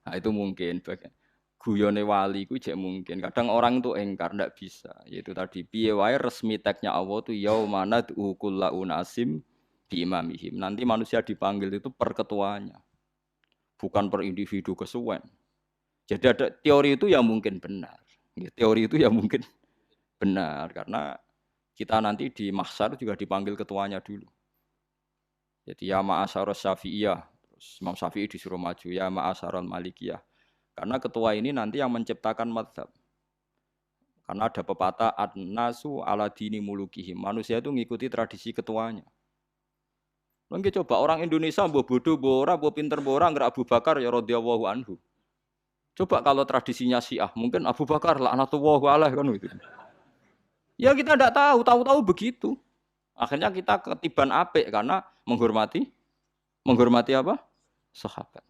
Nah, itu mungkin bagian guyone wali ku jek mungkin. Kadang orang itu engkar ndak bisa. Yaitu tadi piye wae resmi teksnya Allah tuh yaumana kullu unasim bi imamihim. Nanti manusia dipanggil itu per ketuanya, bukan per individu kesuwen. Jadi ada teori itu yang mungkin benar. Ya, teori itu yang mungkin benar karena kita nanti di mahsyar juga dipanggil ketuanya dulu. Jadi ya ma'asyarus syafi'iyah, terus Imam Syafi'i disuruh maju ya ma'asyarul malikiyah. Karena ketua ini nanti yang menciptakan mazhab. Karena ada pepatah an-nasu ala dini mulukihim. Manusia itu ngikuti tradisi ketuanya. Mungkin coba orang Indonesia mbok bodoh, mbok ora, mbok pinter, mbok ora nggak Abu Bakar ya radhiyallahu anhu. Coba kalau tradisinya Syiah, mungkin Abu Bakar laknatullah alaih kan gitu. Ya kita tidak tahu, tahu-tahu begitu. Akhirnya kita ketiban apik karena menghormati apa? Sahabat.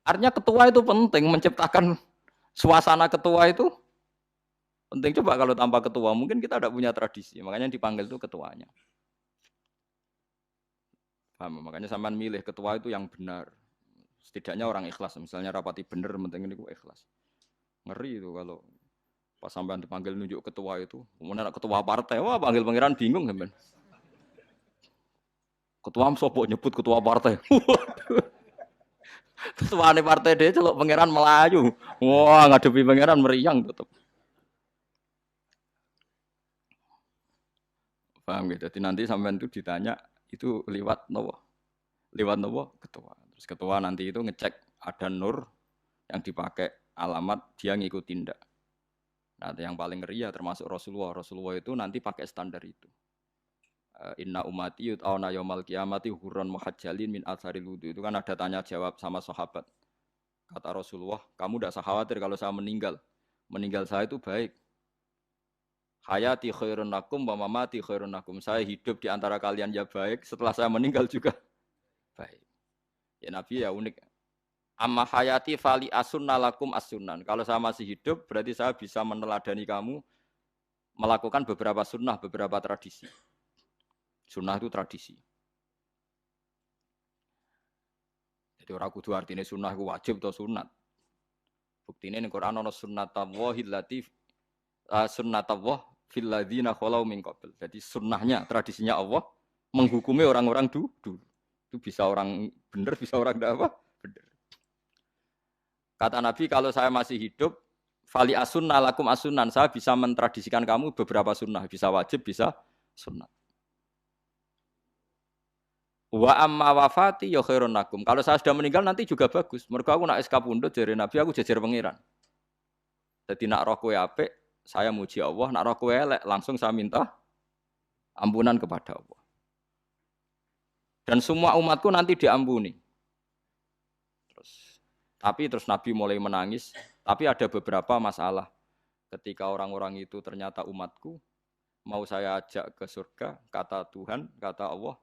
Artinya ketua itu penting, menciptakan suasana ketua itu penting. Coba kalau tanpa ketua, mungkin kita tidak punya tradisi. Makanya dipanggil itu ketuanya. Paham? Makanya sampean milih ketua itu yang benar. Setidaknya orang ikhlas. Misalnya rapati benar, penting ini ikhlas. Ngeri itu kalau pas sampean dipanggil nunjuk ketua itu. Kemudian ketua partai, wah panggil pangeran bingung sampean. Ketua sopo nyebut ketua partai. Ketuane partai dia celok pangeran Melayu. Wah, ngadepi pangeran meriang tetep. Paham gitu. Jadi nanti sampean itu ditanya itu lewat nopo? Lewat nopo? Ketua. Terus ketua nanti itu ngecek ada nur yang dipakai alamat dia ngikutin ndak. Nah, yang paling ngeri ya termasuk Rasulullah. Rasulullah itu nanti pakai standar itu. Inna umati yut'auna yaumal qiyamati hurran muhajjalin min atharil wudu. Itu kan ada tanya jawab sama sahabat. Kata Rasulullah, kamu tidak usah khawatir kalau saya meninggal. Meninggal saya itu baik. Hayati khairun lakum wa mamati khairun lakum. Saya hidup di antara kalian ya baik, setelah saya meninggal juga baik. Ya Nabi ya unik. Amma hayati fali asunna lakum as-sunan. Kalau saya masih hidup, berarti saya bisa meneladani kamu melakukan beberapa sunnah, beberapa tradisi. Sunnah itu tradisi. Jadi orang kudu artinya sunnah itu wajib atau sunat. Buktinya di Quran ada sunnatallahil latif sunnatullah fil ladzina khalau min qabl. Jadi sunnahnya, tradisinya Allah menghukumi orang-orang dulu. Itu bisa orang benar, bisa orang tidak apa? Benar. Kata Nabi kalau saya masih hidup, fali asunna lakum asunan, saya bisa mentradisikan kamu beberapa sunnah, bisa wajib, bisa sunnah. Wa amma wafati ya khairun lakum. Kalau saya sudah meninggal nanti juga bagus. Mergo aku nak SK pundhut jare Nabi aku jejer pangeran. Jadi nak roh kowe apik, saya muji Allah, nak roh kowe elek langsung saya minta ampunan kepada Allah. Dan semua umatku nanti diampuni. Terus Nabi mulai menangis, tapi ada beberapa masalah. Ketika orang-orang itu ternyata umatku, mau saya ajak ke surga, kata Tuhan, kata Allah,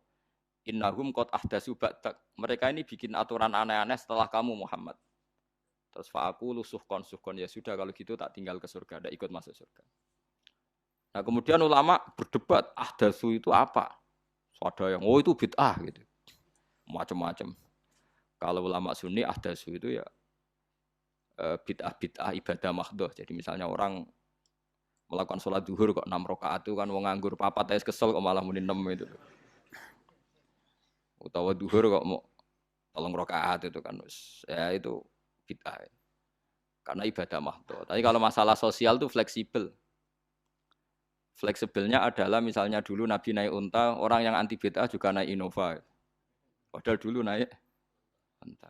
innahum qad ahdatsu ba'dak. Mereka ini bikin aturan aneh-aneh setelah kamu Muhammad. Terus fa'aqulu suhqan ya sudah kalau gitu tak tinggal ke surga, tidak ikut masuk surga. Nah, kemudian ulama berdebat, ahdatsu itu apa? Ada yang itu bid'ah gitu. Macam-macam. Kalau ulama Sunni ahdatsu itu ya bid'ah ibadah mahdhah. Jadi misalnya orang melakukan sholat zuhur kok 6 rakaat itu kan wong nganggur papat ae kesel kok malah muni 6 itu. Utawa zuhur kok mau 3 rakaat itu kan ya itu bid'ah. Karena ibadah mahdhah. Tapi kalau masalah sosial itu fleksibel. Fleksibelnya adalah misalnya dulu Nabi naik unta, orang yang anti bid'ah juga naik Innova. Padahal dulu naik unta.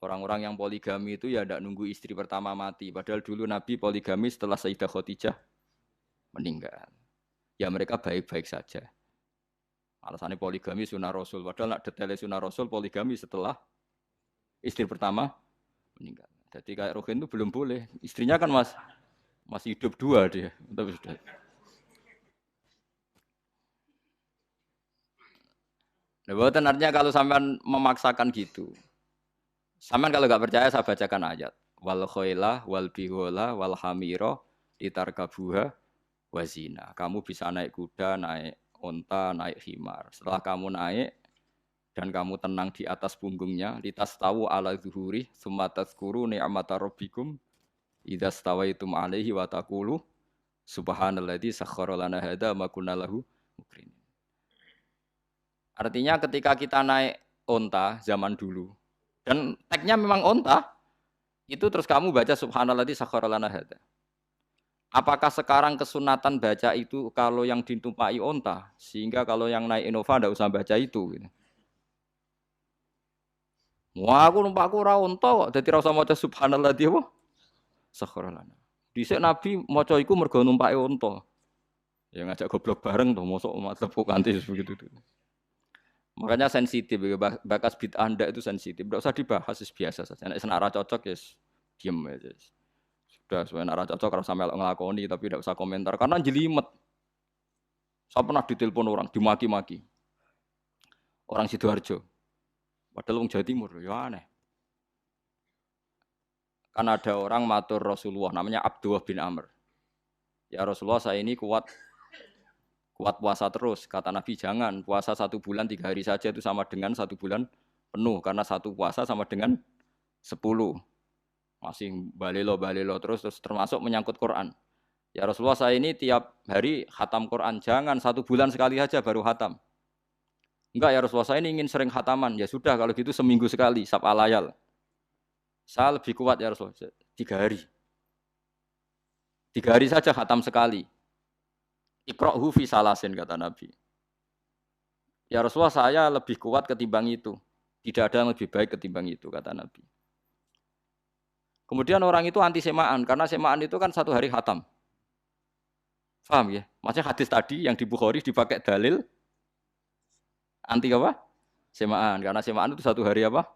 Orang-orang yang poligami itu ya tidak nunggu istri pertama mati. Padahal dulu Nabi poligami setelah Sayyidah Khadijah meninggal. Ya mereka baik-baik saja. Alasannya poligami sunnah Rasul. Padahal nak detailnya sunnah Rasul poligami setelah istri pertama meninggal. Jadi kayak Rohin itu belum boleh. Istrinya kan masih hidup 2 dia. Tapi sudah. Nah, bukan artinya kalau sampean memaksakan gitu. Sampean kalau nggak percaya saya bacakan ayat. Wal khailah wal bihola wal hamira ditarkabuha wazina. Kamu bisa naik kuda, naik unta, naik himar. Setelah kamu naik, dan kamu tenang di atas punggungnya, litas tahu ala zuhuri summa tazkuru ni'mata rabbikum idza stawaitum alaihi wa taqulu subhanalladzi sakhkhara lana hadza ma kunna lahu muqrinin. Artinya ketika kita naik onta zaman dulu dan tagnya memang onta, itu terus kamu baca subhanalladzi sakhkhara lana hadza. Apakah sekarang kesunatan baca itu kalau yang ditumpai onta, sehingga kalau yang naik Innova tidak usah baca itu? Gitu. Wah, aku numpakku ora onta kok, dadi ora usah maca subhanalladzi apa? Sakhkhara lana. Dhisik Nabi maca iku mergo numpake onta. Ya ngajak goblok bareng to, mosok madzhab kok kanthi begitu tuh. Makanya sensitif, bakas bid'ah Anda itu sensitif. Tidak usah dibahas, biasa saja. Nek senara cocok ya diem aja. Sudah, sebenarnya nara cocok kalau sampai ngelakoni tapi tidak usah komentar karena jelimet. Saya pernah ditelepon orang, dimaki-maki. Orang Sidoarjo. Padahal orang Jawa Timur, ya aneh. Kan ada orang matur Rasulullah namanya Abdullah bin Amr. Ya Rasulullah, saya ini kuat puasa terus. Kata Nabi, jangan puasa 1 bulan 3 hari saja itu sama dengan 1 bulan penuh karena 1 puasa sama dengan 10. Masih balelo terus termasuk menyangkut Quran. Ya Rasulullah, saya ini tiap hari khatam Quran, jangan 1 bulan sekali saja baru khatam. Enggak ya Rasulullah, saya ini ingin sering khataman. Ya sudah kalau gitu seminggu sekali sab'a layal. Saya lebih kuat ya Rasulullah, 3 hari. 3 hari saja khatam sekali. Iqra'hu fi salasin kata Nabi. Ya Rasulullah, saya lebih kuat ketimbang itu. Tidak ada yang lebih baik ketimbang itu kata Nabi. Kemudian orang itu anti semaan, karena semaan itu kan 1 hari khatam. Paham ya? Maksudnya hadis tadi yang di Bukhari dipakai dalil anti apa? Semaan, karena semaan itu 1 hari apa?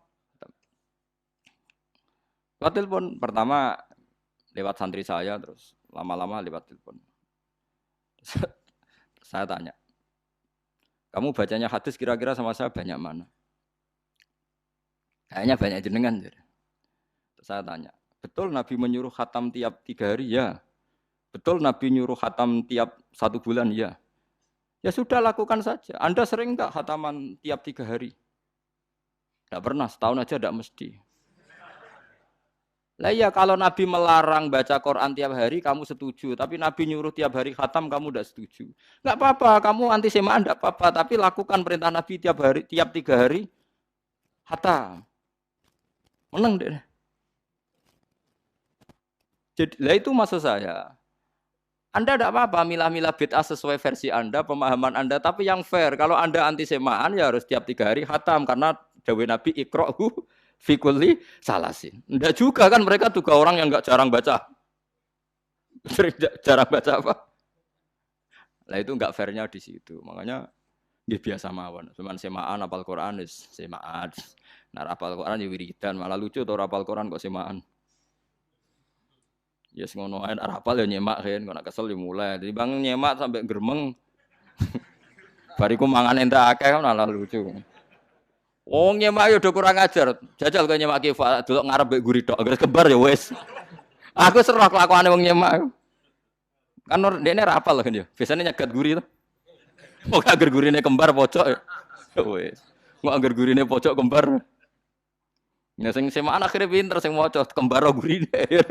Lewat telepon, pertama lewat santri saya, terus lama-lama lewat telepon. Saya tanya, kamu bacanya hadis kira-kira sama saya banyak mana? Kayaknya banyak jenengan. Terus saya tanya, betul Nabi menyuruh khatam tiap 3 hari? Ya. Betul Nabi nyuruh khatam tiap 1 bulan? Ya. Ya sudah lakukan saja. Anda sering enggak khataman tiap 3 hari? Enggak pernah, setahun aja enggak mesti. Lah iya kalau Nabi melarang baca Quran tiap hari kamu setuju, tapi Nabi nyuruh tiap hari khatam kamu enggak setuju. Enggak apa-apa, kamu anti semaan enggak apa-apa, tapi lakukan perintah Nabi tiap 3 hari khatam. Menang deh. Jadi, lah itu maksud saya. Anda tidak apa-apa milah-milah bid'ah sesuai versi Anda, pemahaman Anda, tapi yang fair. Kalau Anda anti semaan ya harus tiap 3 hari khatam karena dawuh Nabi iqra'hu fi kulli salasin. Enggak juga kan mereka juga orang yang enggak jarang baca. Jarang baca apa? Lah itu enggak fairnya di situ. Makanya nggih biasa mawon. Cuman semaan apal Quran wis semaan. Nah apal Quran ya wiridan, malah lucu to apal Quran kok semaan. Ya yes, ngono ae apal ya nyemak kan, kok nak kesel ya mulai. Jadi bang nyemak sampai geremeng. Bariku mangan entek akeh kan malah lucu. Wong nyemak yo do kurang ajar. Jajal kok nyemak kifa delok ngarep mbek guri tok, anggere kembar ya wis. Aku seru kelakuane wong nyemak. Kan dekne ra apal kan ya. Biasane nyegat guri to. Kok angger gurine kembar pojok ya. Wis. Kok angger gurine pojok kembar. Ya sing semaan akhire pinter sing maca kembar gurine.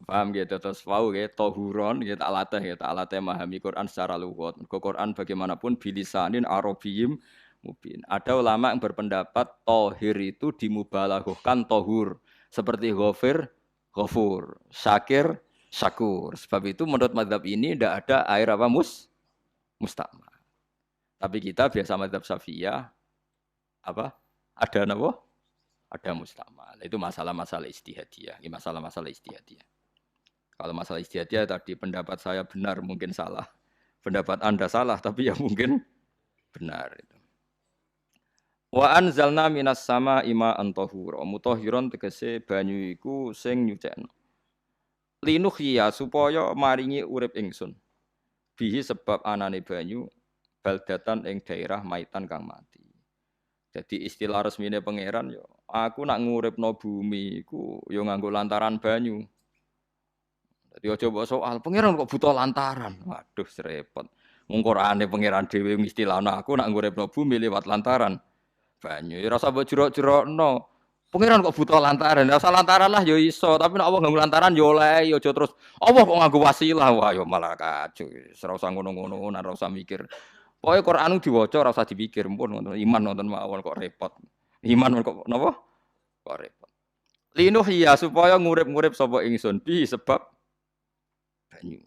Paham gitu terus wau gitu tohuron gitu alatnya memahami Quran secara lugat. Quran bagaimanapun bilisanin arabiyyin mubin. Ada ulama yang berpendapat tohir itu dimubalaghahkan tohur seperti ghafir, ghafur, syakir, syakur. Sebab itu menurut mazhab ini tidak ada air apa mustamal. Tapi kita biasa mazhab Syafi'iyah apa? Ada apa? Ada mustamal. Itu masalah-masalah ijtihadiyah, masalah-masalah ijtihadiyah. Kalau masalah ijtihadiyah tadi pendapat saya benar mungkin salah. Pendapat Anda salah tapi ya mungkin benar itu. Wa anzalna minas sama ima antahura. Mutahhiron tegese banyu iku sing nyucekno. Linuhya supaya maringi urip ingsun. Bihi sebab anane banyu baldatan ing daerah maitan kang mati. Jadi istilah resmine pangeran yo aku nak nguripno bumi iku yo nganggo lantaran banyu. Jadi coba soal pangeran kok butuh lantaran. Waduh serepot. Wong Qur'ane pangeran dhewe ngistilahno aku nak nguripno bumi lewat lantaran banyu. Ya rasa mbok jero-jerokno. Pangeran kok butuh lantaran. Lah lantaran lah ya iso, tapi nek Allah nganggo lantaran ya oleh, ya aja terus Allah kok nganggo wasilah. Wah ya malah kacau. Ora usah ngono-ngono, ora usah mikir. Pokoke Qur'an diwaca ora usah dipikir, pun ngono. Iman wonten mawon kok repot. Iman kok napa? Kok repot. Linuh ya supaya ngurip-ngurip sapa ingsun bi sebab banyu.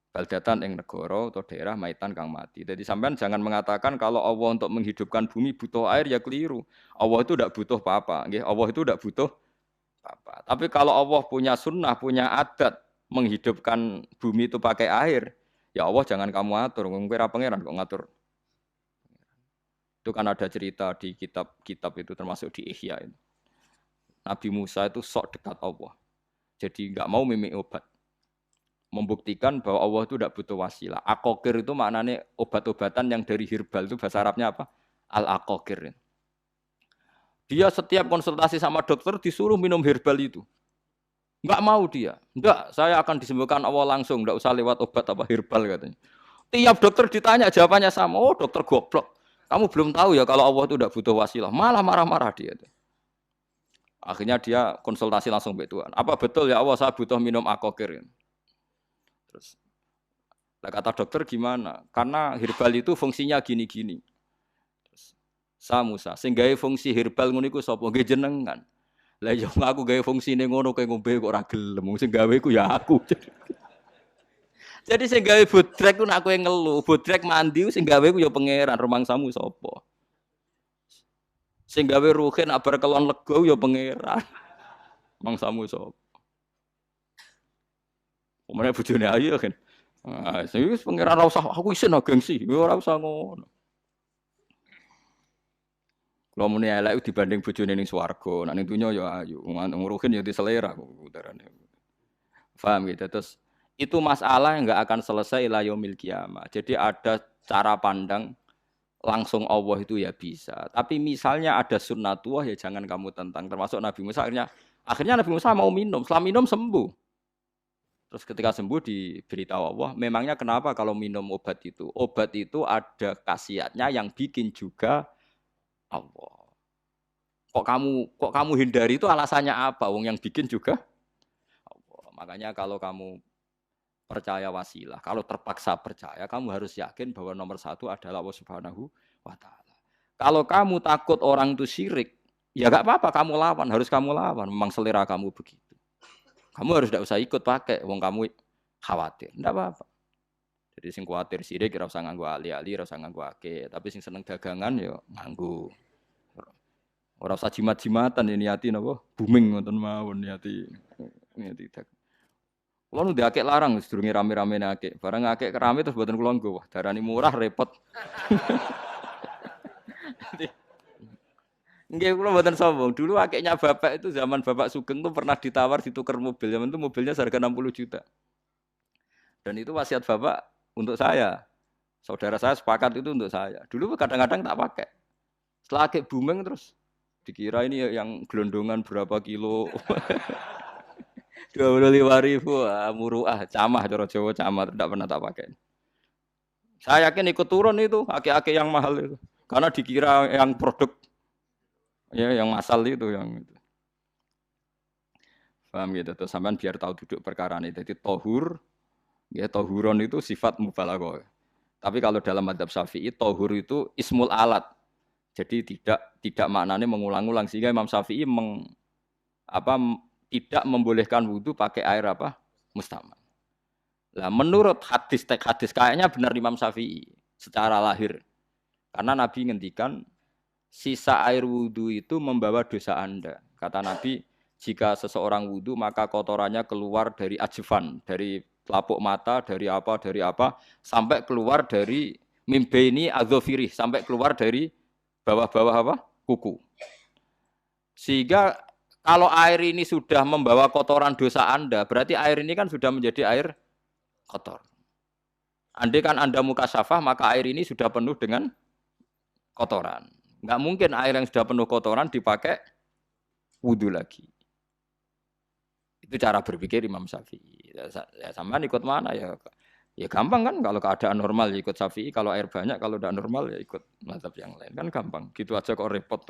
Baldatan ing negara atau daerah maitan kang mati. Jadi sampean jangan mengatakan kalau Allah untuk menghidupkan bumi butuh air ya keliru. Allah itu tidak butuh apa-apa. Allah itu tidak butuh apa. Tapi kalau Allah punya sunnah, punya adat menghidupkan bumi itu pakai air, ya Allah jangan kamu atur. Kira pangeran kok ngatur. Itu kan ada cerita di kitab-kitab itu termasuk di Ihya itu. Nabi Musa itu sok dekat Allah. Jadi enggak mau mimik obat. Membuktikan bahwa Allah itu tidak butuh wasilah. Akokir itu maknanya obat-obatan yang dari herbal itu bahasa Arabnya apa? Al-akokir. Dia setiap konsultasi sama dokter disuruh minum herbal itu. Enggak mau dia. Enggak, saya akan disembuhkan Allah langsung, enggak usah lewat obat apa herbal katanya. Tiap dokter ditanya jawabannya sama. Oh, dokter goblok. Kamu belum tahu ya kalau Allah itu tidak butuh wasilah. Malah marah-marah dia. Akhirnya dia konsultasi langsung ke Tuhan. Apa betul ya Allah saya butuh minum akokir? Terus, lah kata dokter gimana? Karena herbal itu fungsinya gini-gini. Sa Musa, sing gawe fungsi herbal ngono iku sapa? Nggih jenengan. Lah yo aku gawe fungsine ngono kowe ngombe kok ora gelem. Sing gawe iku ya aku. Jadi sing gawe bodrek ku nek kowe ngelu, bodrek mandi sing gawe ku ya pangeran, rumangsamu sapa? Sing gawe ruhin abar kelon lega ya pangeran. Mangsamu sapa? Omane bojone ayu kan. Ah, wis pangeran ora usah aku isin gengsi, ora usah ngono. Kalau muni elek dibanding bojone ning swarga, nek ning donya ya ayu, nguruhin ya diselera utarane. Paham gitu. Terus itu masalah yang enggak akan selesai ila yaumil kiamah. Jadi ada cara pandang langsung Allah itu ya bisa. Tapi misalnya ada sunnatullah ya jangan kamu tentang. Termasuk Nabi Musa akhirnya Nabi Musa mau minum, setelah minum sembuh. Terus ketika sembuh diberitahu Allah, memangnya kenapa kalau minum obat itu? Obat itu ada khasiatnya yang bikin juga Allah. Kok kamu hindari itu alasannya apa? Wong yang bikin juga Allah. Makanya kalau kamu percaya wasilah, kalau terpaksa percaya, kamu harus yakin bahwa nomor satu adalah Allah Subhanahu wa Ta'ala. Kalau kamu takut orang itu syirik, ya gak apa-apa, kamu lawan, harus kamu lawan. Memang selera kamu begitu. Kamu harus tidak usah ikut pakai, wong kamu khawatir, tidak apa-apa. Jadi sing khawatir sirik, ora usah nganggo ali-ali, ora usah nganggo ake. Tapi sing seneng dagangan, yo nganggo. Ora usah jimat-jimatan ini niati napa? Booming ngoten mawon niati dagangan. Kulo nu diakek larang sedurunge rame-rame akek. Barang akek kerame terus mboten kula nggo. Wah, darani murah repot. Nggih kula mboten sombong. Dulu akeknya bapak itu zaman Bapak Sugeng tuh pernah ditawar ditukar mobil. Zaman itu mobilnya seharga 60 juta. Dan itu wasiat bapak untuk saya. Saudara saya sepakat itu untuk saya. Dulu kadang-kadang tak pakai. Setelah akek booming terus dikira ini yang gelondongan berapa kilo. 25.000 muruah, camah cara Jawa camah tidak pernah tak pakai. Saya yakin ikut turun itu akek-akek yang mahal itu. Karena dikira yang produk ya yang asal itu yang itu. Paham gitu tuh sampean biar tahu duduk perkara ini. Jadi tohur ya tohuron itu sifat mubalaghah. Tapi kalau dalam madzhab Syafi'i tohur itu ismul alat. Jadi tidak maknanya mengulang-ulang sehingga Imam Syafi'i tidak membolehkan wudu pakai air apa? Mustamal. Lah menurut hadis kayaknya benar Imam Syafi'i secara lahir. Karena Nabi ngendikan sisa air wudu itu membawa dosa Anda. Kata Nabi, jika seseorang wudu maka kotorannya keluar dari ajfan, dari telapuk mata, dari apa, sampai keluar dari mimbaini adzofiri, sampai keluar dari bawah-bawah apa? Kuku. Sehingga kalau air ini sudah membawa kotoran dosa Anda, berarti air ini kan sudah menjadi air kotor. Andai kan Anda mukasyafah, maka air ini sudah penuh dengan kotoran. Enggak mungkin air yang sudah penuh kotoran dipakai wudu lagi. Itu cara berpikir Imam Syafi'i. Ya sampean ikut mana ya? Ya gampang kan kalau keadaan normal ya ikut Syafi'i, kalau air banyak, kalau tidak normal ya ikut mazhab yang lain. Kan gampang. Gitu aja kok repot.